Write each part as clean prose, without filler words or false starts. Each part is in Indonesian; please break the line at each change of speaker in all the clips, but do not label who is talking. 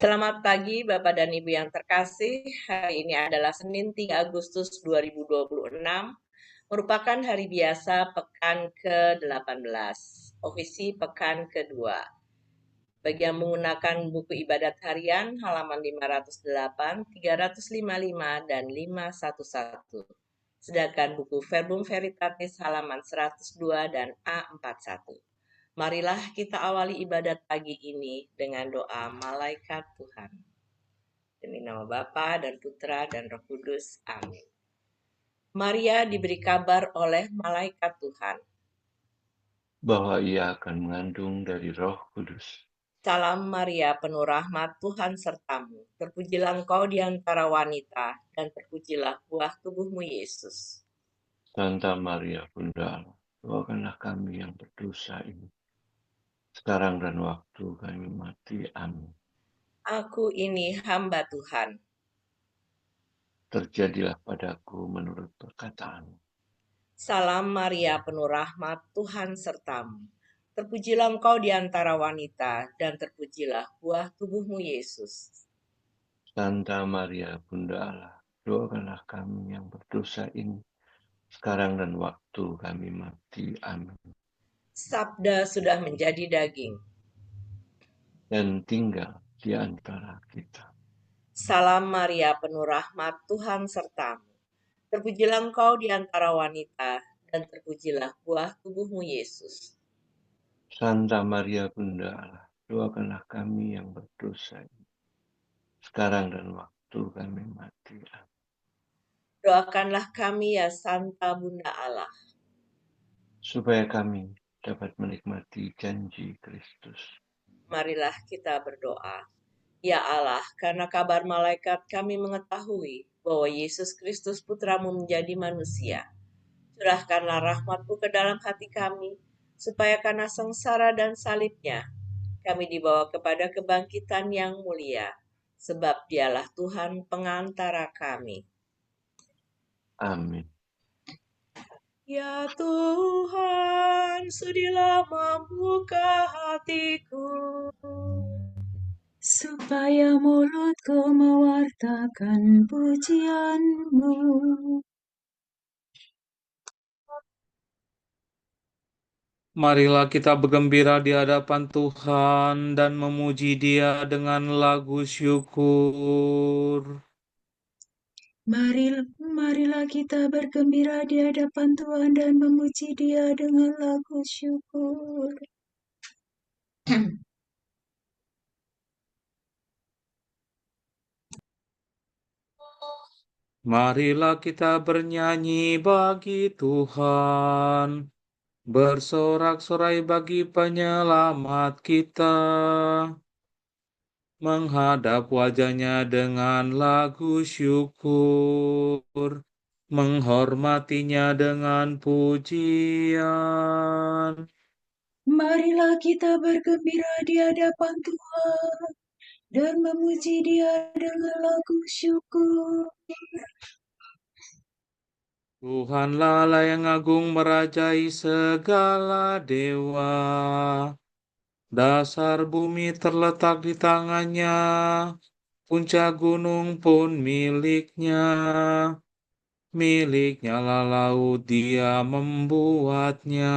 Selamat pagi Bapak dan Ibu yang terkasih. Hari ini adalah Senin 3 Agustus 2026, merupakan hari biasa pekan ke-18, ofisi pekan kedua. Bagi yang menggunakan buku ibadat harian halaman 508, 355, dan 511. Sedangkan buku Verbum Veritatis halaman 102 dan A41. Marilah kita awali ibadat pagi ini dengan doa malaikat Tuhan. Demi nama Bapa dan Putra dan Roh Kudus. Amin. Maria diberi kabar oleh malaikat Tuhan.
Bahwa ia akan mengandung dari Roh Kudus.
Salam Maria, penuh rahmat, Tuhan sertamu. Terpujilah engkau di antara wanita, dan terpujilah buah tubuhmu, Yesus.
Santa Maria Bunda Allah, doakanlah kami yang berdosa ini, sekarang dan waktu kami mati. Amin.
Aku ini hamba Tuhan.
Terjadilah padaku menurut perkataanmu.
Salam Maria, penuh rahmat, Tuhan sertamu. Terpujilah engkau di antara wanita, dan terpujilah buah tubuhmu, Yesus.
Santa Maria Bunda Allah, doakanlah kami yang berdosa ini, sekarang dan waktu kami mati. Amin.
Sabda sudah menjadi daging
dan tinggal di antara kita.
Salam Maria, penuh rahmat, Tuhan sertamu. Terpujilah engkau di antara wanita, dan terpujilah buah tubuhmu, Yesus.
Santa Maria Bunda Allah, doakanlah kami yang berdosa ini, sekarang dan waktu kami mati. Amin.
Doakanlah kami ya Santa Bunda Allah,
supaya kami dapat menikmati janji Kristus.
Marilah kita berdoa. Ya Allah, karena kabar malaikat kami mengetahui bahwa Yesus Kristus Putramu menjadi manusia. Curahkanlah rahmat-Mu ke dalam hati kami, supaya karena sengsara dan salibnya, kami dibawa kepada kebangkitan yang mulia, sebab Dialah Tuhan pengantara kami.
Amin.
Ya Tuhan, sudilah membuka hatiku,
supaya mulutku mewartakan pujian-Mu.
Marilah kita bergembira di hadapan Tuhan dan memuji Dia dengan lagu syukur.
Marilah kita bergembira di hadapan Tuhan dan memuji Dia dengan lagu syukur.
Marilah kita bernyanyi bagi Tuhan, bersorak-sorai bagi penyelamat kita, menghadap wajah-Nya dengan lagu syukur, menghormati-Nya dengan pujian.
Marilah kita bergembira di hadapan Tuhan dan memuji Dia dengan lagu syukur.
Tuhanlah Allah yang agung merajai segala dewa. Dasar bumi terletak di tangannya, puncak gunung pun miliknya. Miliknya lah laut, Dia membuatnya.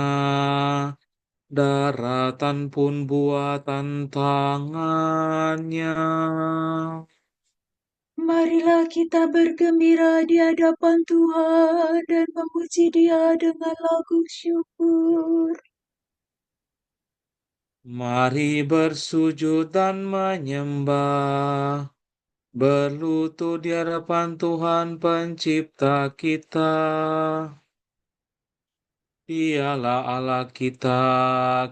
Daratan pun buatan tangannya.
Marilah kita bergembira di hadapan Tuhan dan memuji Dia dengan lagu syukur.
Mari bersujud dan menyembah, berlutut di hadapan Tuhan Pencipta kita. Dialah Allah kita,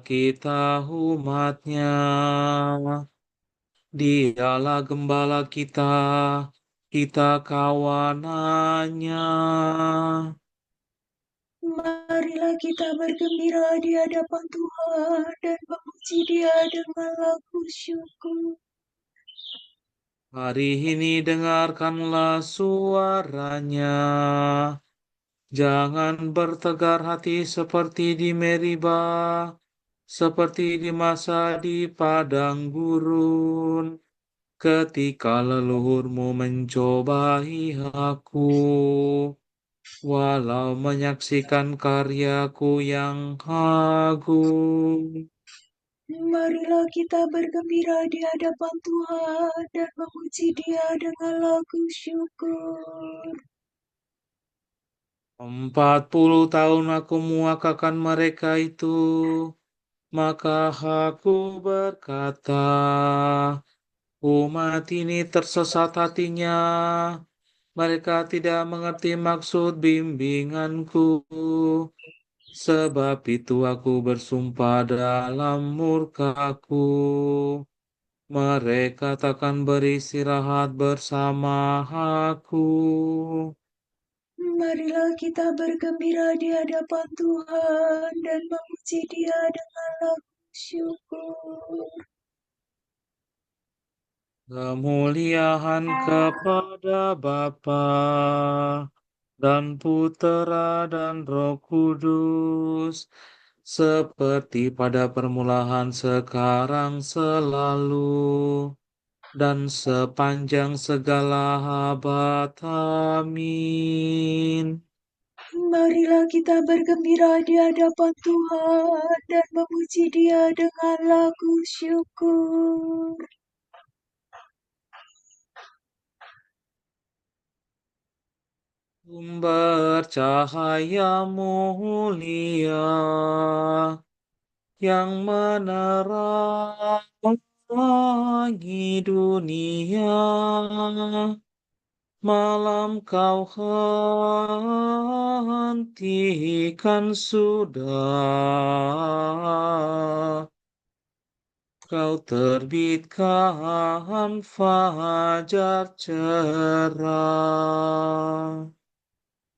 kita umat-Nya. Dialah gembala kita kawanannya.
Marilah kita bergembira di hadapan Tuhan dan memuji Dia dengan lagu syukur.
Hari ini dengarkanlah suaranya. Jangan bertegar hati seperti di Meribah, seperti di masa di padang gurun, ketika leluhurmu mencobai aku, walau menyaksikan karyaku yang agung.
Marilah kita bergembira di hadapan Tuhan dan memuji Dia dengan lagu syukur.
40 tahun aku muakakan mereka itu, maka aku berkata, umat ini tersesat hatinya, mereka tidak mengerti maksud bimbinganku. Sebab itu aku bersumpah dalam murkaku, mereka takkan beristirahat bersama aku.
Marilah kita bergembira di hadapan Tuhan dan memuji Dia dengan lagu syukur.
Kemuliaan kepada Bapa dan Putera dan Roh Kudus, seperti pada permulaan, sekarang, selalu, dan sepanjang segala abad. Amin.
Marilah kita bergembira di hadapan Tuhan dan memuji Dia dengan lagu syukur.
Sumber cahaya mulia yang menerangi dunia, malam kau hentikan sudah, kau terbitkan fajar cerah.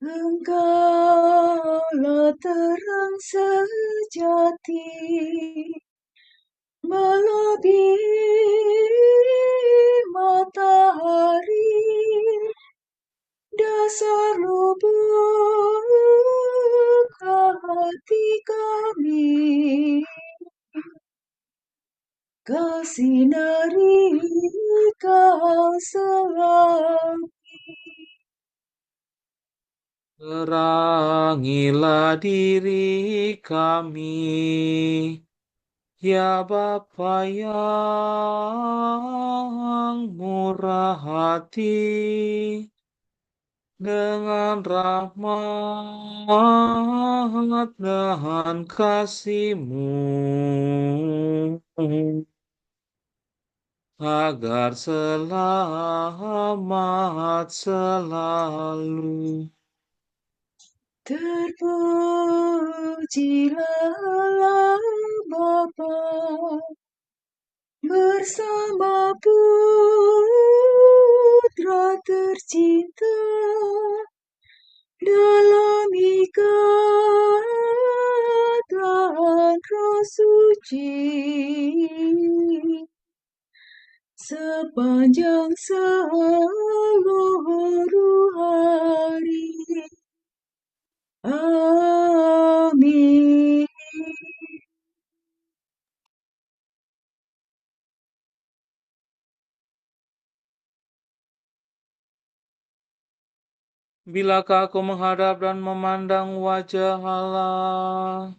Engkaulah terang sejati, melebihi matahari, dasar lubuk hati kami. Kau sinari, kau selami.
Terangilah diri kami, ya Bapa yang murah hati, dengan rahmat dan kasih-Mu, agar selamat selalu.
Terpujilah Bapa bersama Putra tercinta dalam ikatan Roh Suci sepanjang seluruh hari. Amin.
Bilakah aku menghadap dan memandang wajah Allah?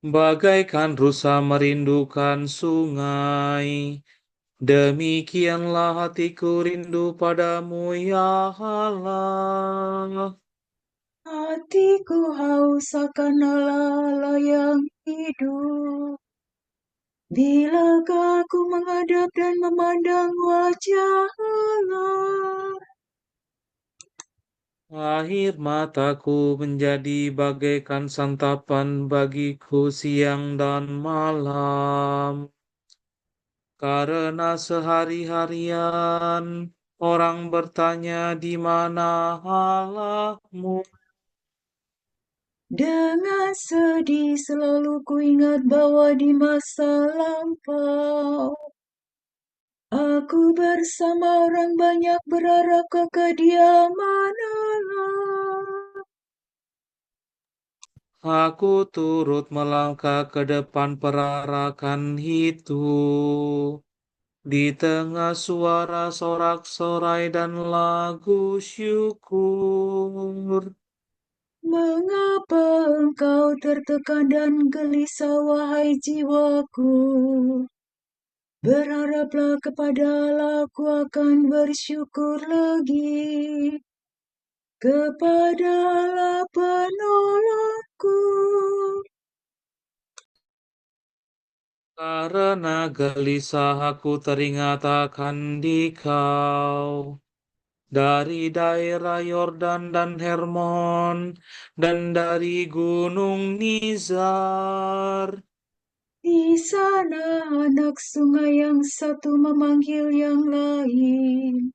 Bagaikan rusa merindukan sungai, demikianlah hatiku rindu padamu, ya Allah.
Hatiku haus akan Allah yang hidup. Bilakah aku menghadap dan memandang wajah Allah?
Air mataku menjadi bagaikan santapan bagiku siang dan malam. Karena sehari-harian orang bertanya, di mana Allahmu?
Dengan sedih selalu kuingat bahwa di masa lampau aku bersama orang banyak berharap ke kediaman Allah.
Aku turut melangkah ke depan perarakan itu. Di tengah suara sorak-sorai dan lagu syukur.
Mengapa engkau tertekan dan gelisah, wahai jiwaku? Berharaplah kepada Allah, aku akan bersyukur lagi. Kepada Allah penolongku.
Karena gelisah aku teringat akan Dikau. Dari daerah Yordan dan Hermon, dan dari gunung Nizar.
Di sana anak sungai yang satu memanggil yang lain.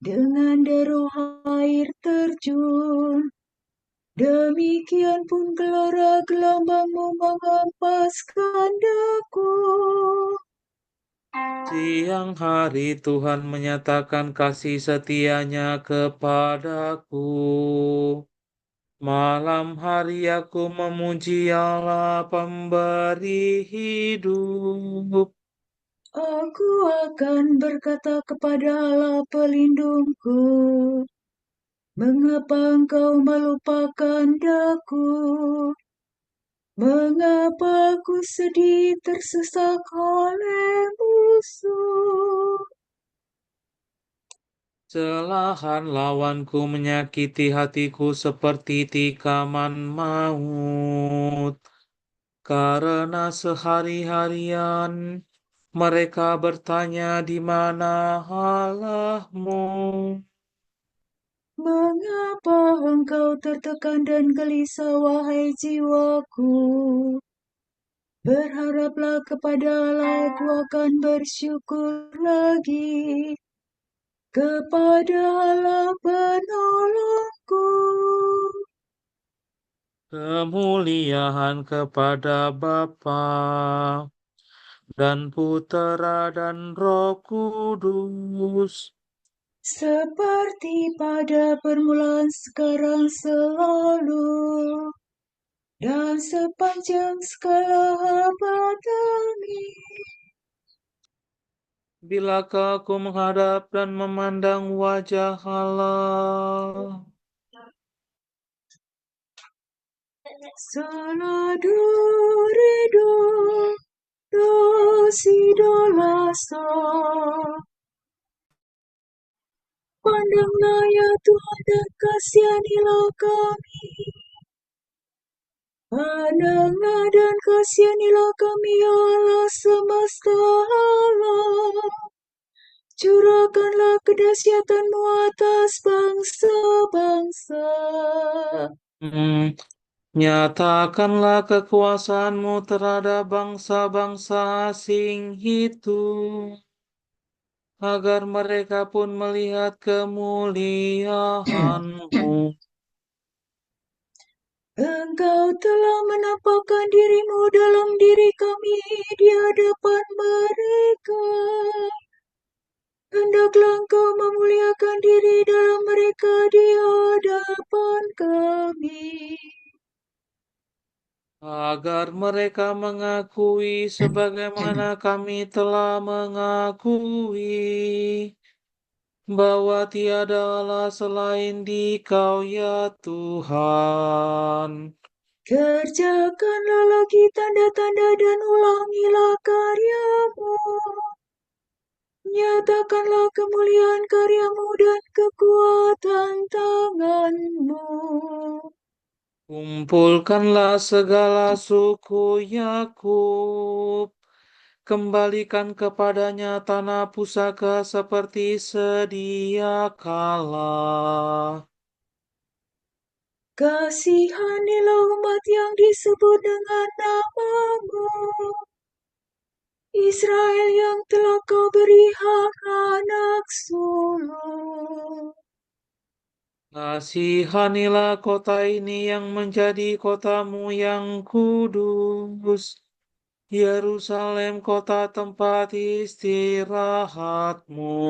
Dengan deru air terjun. Demikian pun gelora gelombangmu menghempaskan daku.
Siang hari Tuhan menyatakan kasih setia-Nya kepadaku. Malam hari aku memuji Allah pemberi hidup.
Aku akan berkata kepada Allah pelindungku, mengapa engkau melupakan daku? Mengapa aku sedih tersesak oleh musuh?
Celahan lawanku menyakiti hatiku seperti tikaman maut. Karena sehari-harian mereka bertanya, di mana Allahmu?
Mengapa engkau tertekan dan gelisah, wahai jiwaku? Berharaplah kepada Allah, aku akan bersyukur lagi. Kepada Allah penolongku.
Kemuliaan kepada Bapa dan Putera dan Roh Kudus.
Seperti pada permulaan, sekarang, selalu, dan sepanjang segala abad. Amin.
Bilakah aku menghadap dan memandang wajah Allah?
Salado redo, si do la sol. Pandanglah ya Tuhan dan kasihanilah kami. Pandanglah dan kasihanilah kami, ya Allah semesta alam. Curahkanlah kedahsyatan-Mu atas bangsa-bangsa.
Nyatakanlah kekuasaan-Mu terhadap bangsa-bangsa asing itu, agar mereka pun melihat kemuliaan-Mu.
Engkau telah menampakkan diri-Mu dalam diri kami di hadapan mereka. Hendaklah Engkau memuliakan diri dalam mereka di hadapan kami.
Agar mereka mengakui sebagaimana kami telah mengakui bahwa tiada Allah selain Dikau ya Tuhan.
Kerjakanlah lagi tanda-tanda dan ulangilah karya-Mu. Nyatakanlah kemuliaan karya-Mu dan kekuatan tangan-Mu.
Kumpulkanlah segala suku Yakub. Kembalikan kepadanya tanah pusaka seperti sedia kala.
Kasihanilah umat yang disebut dengan nama-Mu, Israel yang telah Kau beri hak anak sulung.
Kasihanilah kota ini yang menjadi kota-Mu yang kudus, Yerusalem kota tempat istirahat-Mu.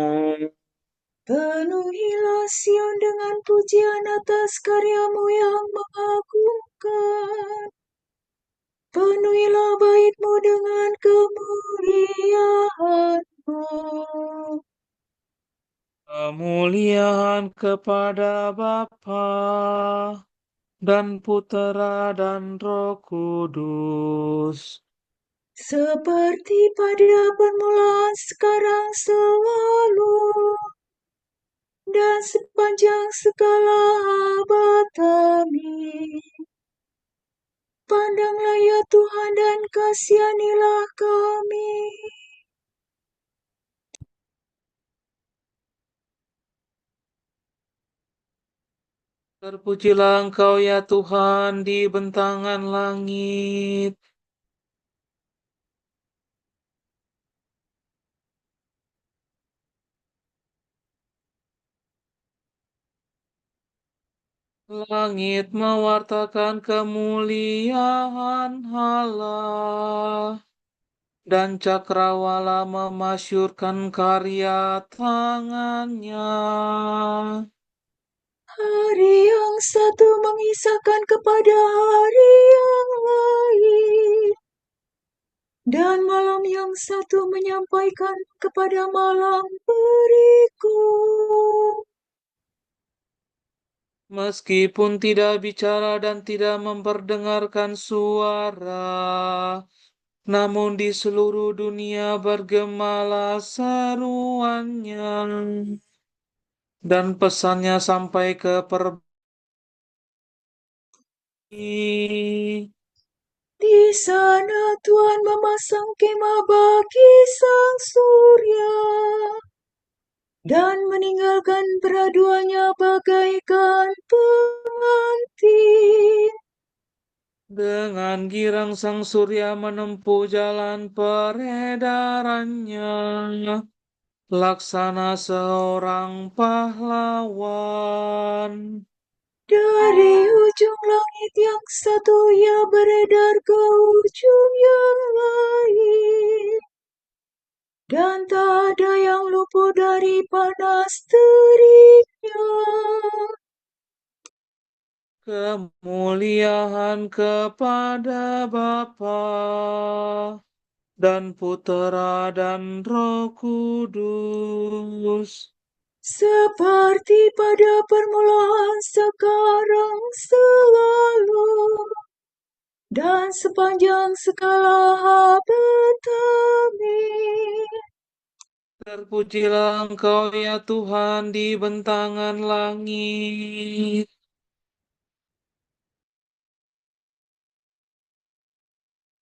Penuhilah Sion dengan pujian atas karya-Mu yang mengagumkan. dimuliakan. Penuhilah bait-Mu dengan kemuliaan-Mu.
Kemuliaan kepada Bapa dan Putera dan Roh Kudus.
Seperti pada permulaan, sekarang, selalu, dan sepanjang segala abad. Amin. Pandanglah ya Tuhan dan kasihanilah kami.
Terpujilah Engkau ya Tuhan di bentangan langit. Langit mewartakan kemuliaan Allah, dan cakrawala memasyurkan karya tangannya.
Hari yang satu mengisahkan kepada hari yang lain, dan malam yang satu menyampaikan kepada malam berikut.
Meskipun tidak bicara dan tidak memperdengarkan suara, namun di seluruh dunia bergemalah seruannya, dan pesannya sampai ke
Di sana Tuhan memasang kemah bagi sang surya, dan meninggalkan peraduannya bagaikan pengantin.
Dengan girang sang surya menempuh jalan peredarannya, laksana seorang pahlawan.
Dari ujung langit yang satu ia beredar ke ujung yang lain, dan tak ada yang luput dari panas teriknya.
Kemuliaan kepada Bapa dan Putera dan Roh Kudus.
Seperti pada permulaan, sekarang, selalu, dan sepanjang segala abad. Amin.
Terpujilah Engkau ya Tuhan di bentangan langit.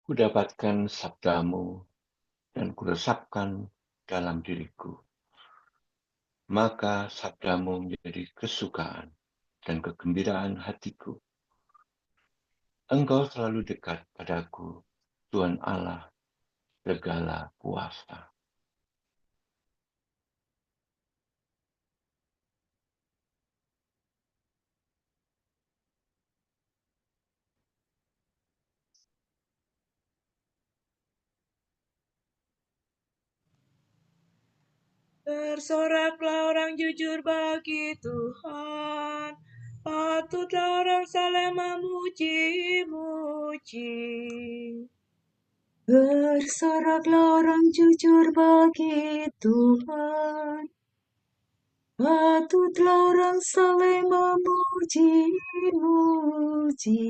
Kudapatkan sabdamu dan kuresapkan dalam diriku. Maka sabdamu menjadi kesukaan dan kegembiraan hatiku. Engkau selalu dekat padaku, Tuhan Allah segala kuasa.
Bersoraklah orang jujur bagi Tuhan, patutlah orang saleh memuji-muji.
Bersoraklah orang jujur bagi Tuhan, patutlah orang saleh memuji-muji.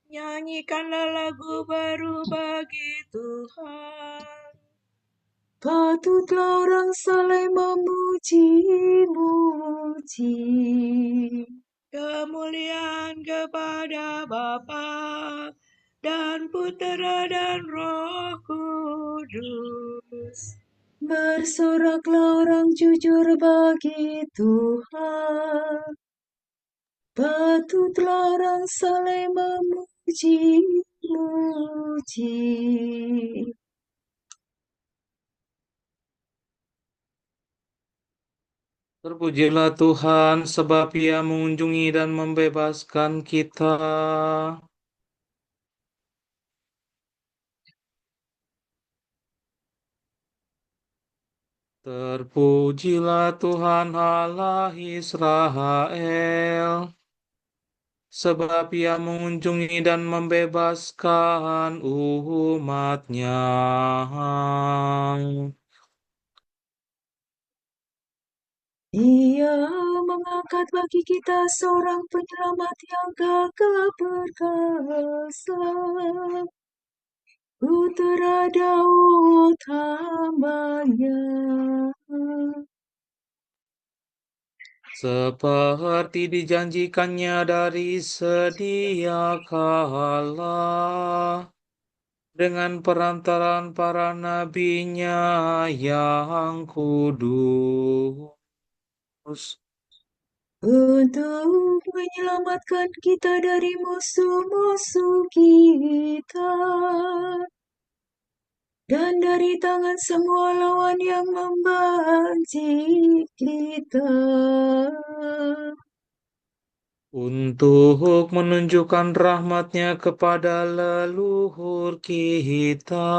Nyanyikanlah lagu baru bagi Tuhan,
Patutlah orang saleh memuji-muji.
kemuliaan kepada Bapa dan Putera dan Roh Kudus.
Bersoraklah orang jujur bagi Tuhan, patutlah orang saleh memuji-muji.
Terpujilah Tuhan sebab Ia mengunjungi dan membebaskan kita. Terpujilah Tuhan Allah Israel, sebab Ia mengunjungi dan membebaskan umat-Nya.
Dia mengangkat bagi kita seorang penyelamat yang gagah perkasa, Putera Daud hamba-Nya.
Seperti dijanjikannya dari sedia kala, dengan perantaraan para nabi-Nya yang kudus,
Untuk menyelamatkan kita dari musuh-musuh kita dan dari tangan semua lawan yang membenci kita,
untuk menunjukkan rahmat-Nya kepada leluhur kita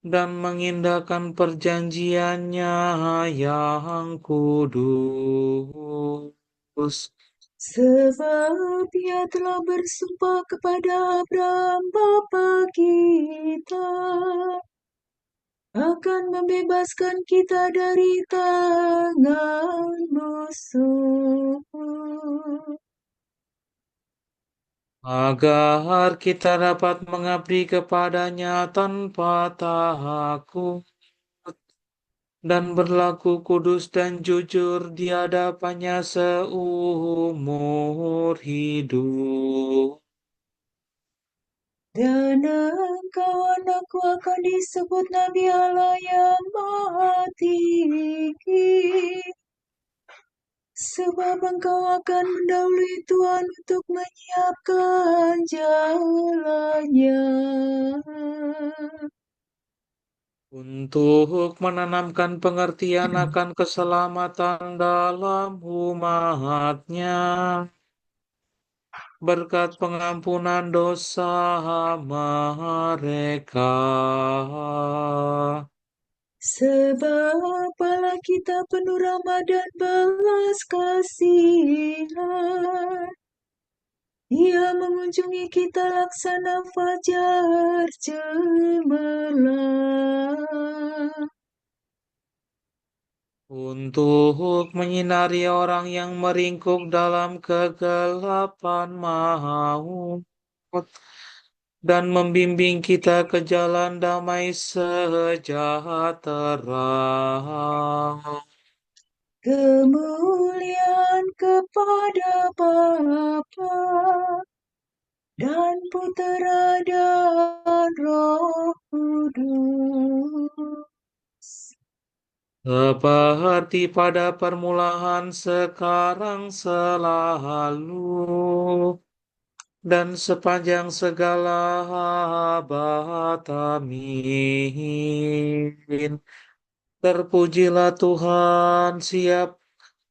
dan mengindahkan perjanjian-Nya yang kudus.
sebab Ia telah bersumpah kepada Abraham bapa kita akan membebaskan kita dari tangan musuh,
Agar kita dapat mengabdi kepada-Nya tanpa takut dan berlaku kudus dan jujur di hadapan-Nya seumur hidup.
dan engkau anakku akan disebut Nabi Allah yang Maha Tinggi, sebab engkau akan mendahului Tuhan untuk menyiapkan jalannya,
Untuk menanamkan pengertian akan keselamatan dalam umat-Nya, berkat pengampunan dosa mereka.
sebab Allah kita penuh rahmat dan belas kasihan. Ia mengunjungi kita laksana fajar cemerlang,
Untuk menyinari orang yang meringkuk dalam kegelapan maut dan membimbing kita ke jalan damai sejahtera.
kemuliaan kepada Bapa dan Putera dan Roh Kudus,
Seperti pada permulaan, sekarang, selalu, dan sepanjang segala abad. Amin. Terpujilah Tuhan,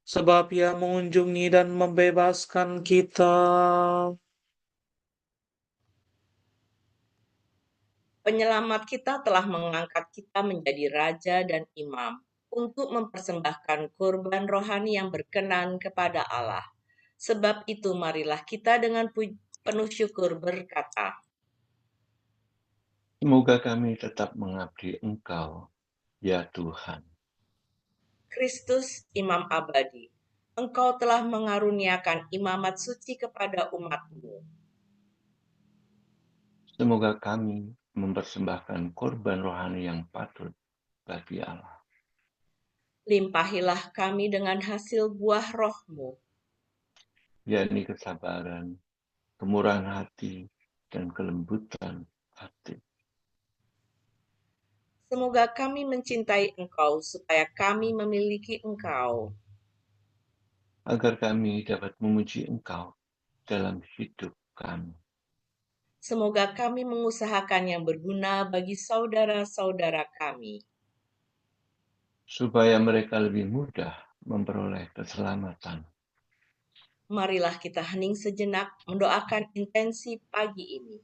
sebab Ia mengunjungi dan membebaskan kita.
Penyelamat kita telah mengangkat kita menjadi raja dan imam untuk mempersembahkan kurban rohani yang berkenan kepada Allah. Sebab itu marilah kita dengan penuh syukur berkata,
Semoga kami tetap mengabdi Engkau, ya Tuhan.
Kristus Imam Abadi, Engkau telah mengaruniakan imamat suci kepada umat-Mu.
Semoga kami mempersembahkan korban rohani yang patut bagi Allah.
Limpahilah kami dengan hasil buah roh-Mu,
yakni kesabaran, kemurahan hati, dan kelembutan hati.
Semoga kami mencintai Engkau supaya kami memiliki Engkau.
Agar kami dapat memuji Engkau dalam hidup kami.
Semoga kami mengusahakan yang berguna bagi saudara-saudara kami.
Supaya mereka lebih mudah memperoleh keselamatan.
Marilah kita hening sejenak mendoakan intensi pagi ini.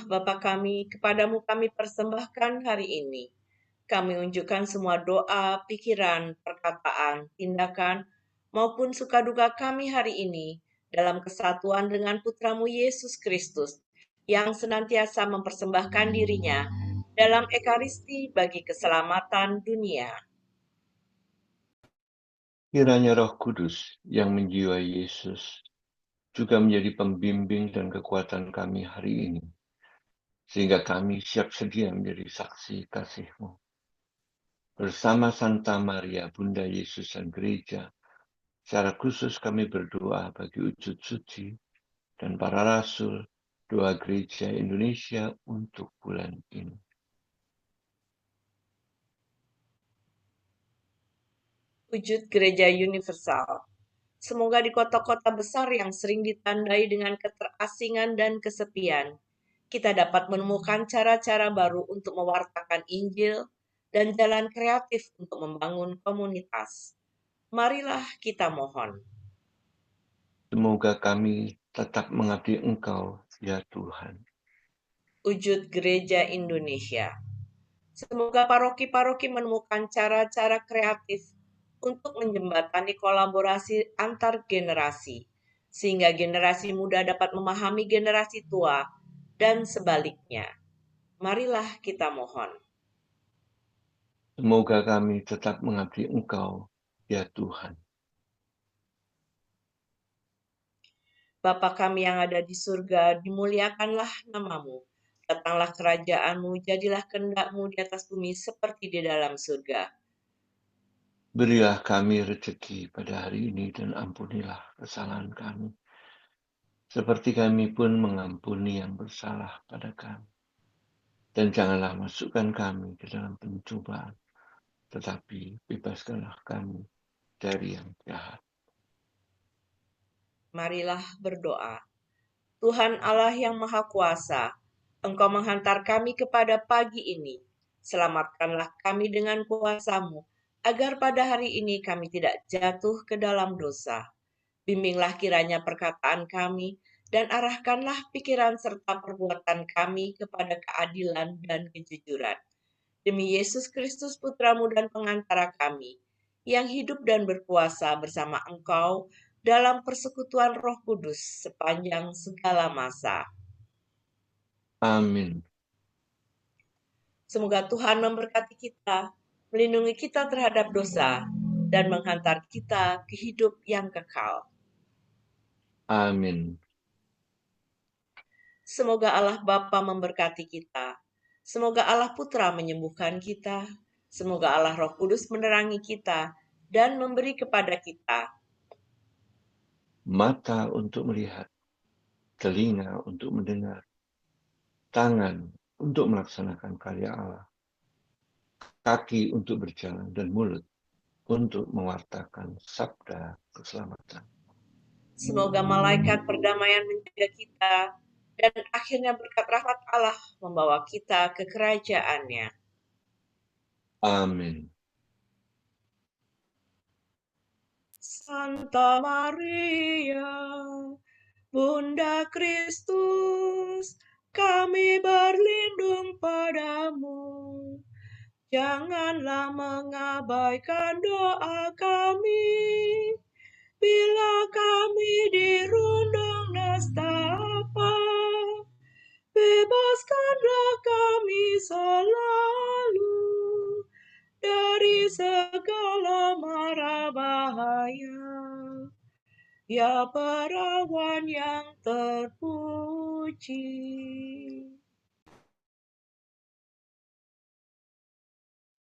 Bapa kami, kepadamu kami persembahkan hari ini. Kami unjukkan semua doa, pikiran, perkataan, tindakan, maupun suka-duka kami hari ini dalam kesatuan dengan Putramu Yesus Kristus, yang senantiasa mempersembahkan dirinya dalam ekaristi bagi keselamatan dunia.
Kiranya Roh Kudus yang menjiwai Yesus juga menjadi pembimbing dan kekuatan kami hari ini, sehingga kami siap sedia menjadi saksi kasih-Mu. Bersama Santa Maria, Bunda Yesus dan Gereja, secara khusus kami berdoa bagi wujud suci dan para rasul, doa Gereja Indonesia untuk bulan ini.
Wujud gereja universal. Semoga di kota-kota besar yang sering ditandai dengan keterasingan dan kesepian, kita dapat menemukan cara-cara baru untuk mewartakan Injil dan jalan kreatif untuk membangun komunitas. Marilah kita mohon.
Semoga kami tetap mengabdi Engkau, ya Tuhan.
Wujud gereja Indonesia. Semoga paroki-paroki menemukan cara-cara kreatif untuk menjembatani kolaborasi antar generasi, sehingga generasi muda dapat memahami generasi tua dan sebaliknya. Marilah kita mohon.
Semoga kami tetap mengabdi Engkau, ya Tuhan.
Bapa kami yang ada di surga, dimuliakanlah namamu. Datanglah kerajaan-Mu, jadilah kehendak-Mu di atas bumi seperti di dalam surga.
Berilah kami rezeki pada hari ini dan ampunilah kesalahan kami, seperti kami pun mengampuni yang bersalah pada kami. Dan janganlah masukkan kami ke dalam pencobaan, tetapi bebaskanlah kami dari yang jahat.
Marilah berdoa. Tuhan Allah yang Maha Kuasa, Engkau menghantar kami kepada pagi ini. Selamatkanlah kami dengan kuasa-Mu, agar pada hari ini kami tidak jatuh ke dalam dosa. Bimbinglah kiranya perkataan kami, dan arahkanlah pikiran serta perbuatan kami kepada keadilan dan kejujuran. Demi Yesus Kristus Putra-Mu dan pengantara kami, yang hidup dan berkuasa bersama Engkau dalam persekutuan Roh Kudus sepanjang segala masa.
Amin.
Semoga Tuhan memberkati kita, melindungi kita terhadap dosa, dan menghantar kita ke hidup yang kekal.
Amin.
Semoga Allah Bapa memberkati kita. Semoga Allah Putra menyembuhkan kita. Semoga Allah Roh Kudus menerangi kita dan memberi kepada kita
Mata untuk melihat, telinga untuk mendengar, tangan untuk melaksanakan karya Allah, kaki untuk berjalan, dan mulut untuk mewartakan sabda keselamatan.
Semoga malaikat perdamaian menjaga kita, dan akhirnya berkat rahmat Allah membawa kita ke kerajaan-Nya.
Amin.
Santa Maria, Bunda Kristus, kami berlindung padamu. Janganlah mengabaikan doa kami, bila kami dirundung nestapa. Bebaskanlah kami selalu dari segala mara bahaya. Ya perawan yang terpuji.